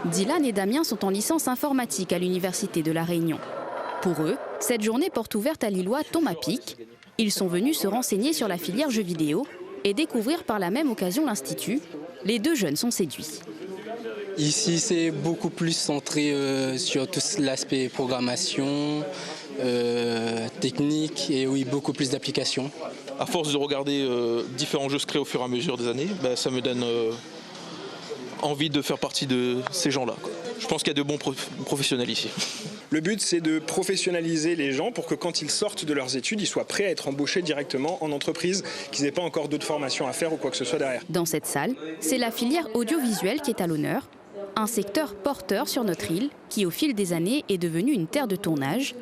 Dylan et Damien sont en licence informatique à l'Université de La Réunion. Pour eux, cette journée porte ouverte à Lillois tombe à pic. Ils sont venus se renseigner sur la filière jeux vidéo et découvrir par la même occasion l'Institut. Les deux jeunes sont séduits. Ici, c'est beaucoup plus centré sur tout l'aspect programmation, technique et oui, beaucoup plus d'applications. À force de regarder différents jeux se créer au fur et à mesure des années, ça me donne envie de faire partie de ces gens-là. Je pense qu'il y a de bons professionnels ici. Le but, c'est de professionnaliser les gens pour que quand ils sortent de leurs études, ils soient prêts à être embauchés directement en entreprise, qu'ils n'aient pas encore d'autres formations à faire ou quoi que ce soit derrière. Dans cette salle, c'est la filière audiovisuelle qui est à l'honneur, un secteur porteur sur notre île qui, au fil des années, est devenu une terre de tournage.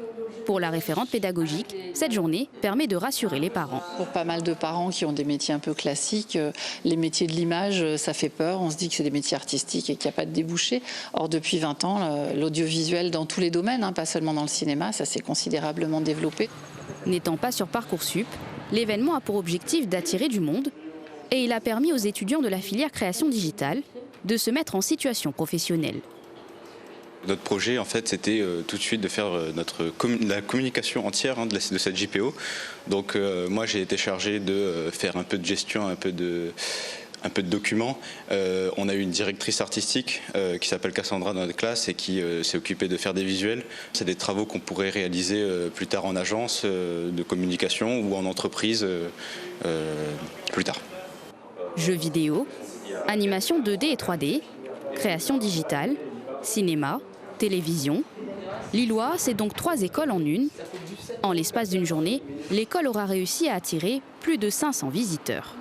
Pour la référente pédagogique, cette journée permet de rassurer les parents. Pour pas mal de parents qui ont des métiers un peu classiques, les métiers de l'image, ça fait peur. On se dit que c'est des métiers artistiques et qu'il n'y a pas de débouchés. Or, depuis 20 ans, l'audiovisuel dans tous les domaines, pas seulement dans le cinéma, ça s'est considérablement développé. N'étant pas sur Parcoursup, l'événement a pour objectif d'attirer du monde et il a permis aux étudiants de la filière création digitale de se mettre en situation professionnelle. Notre projet, en fait, c'était tout de suite de faire la communication entière de cette JPO. Donc moi, j'ai été chargé de faire un peu de gestion, un peu de documents. On a eu une directrice artistique qui s'appelle Cassandra dans notre classe et qui s'est occupée de faire des visuels. C'est des travaux qu'on pourrait réaliser plus tard en agence de communication ou en entreprise plus tard. Jeux vidéo, animation 2D et 3D, création digitale, cinéma, télévision. Lillois, c'est donc 3 écoles en une. En l'espace d'une journée, l'école aura réussi à attirer plus de 500 visiteurs.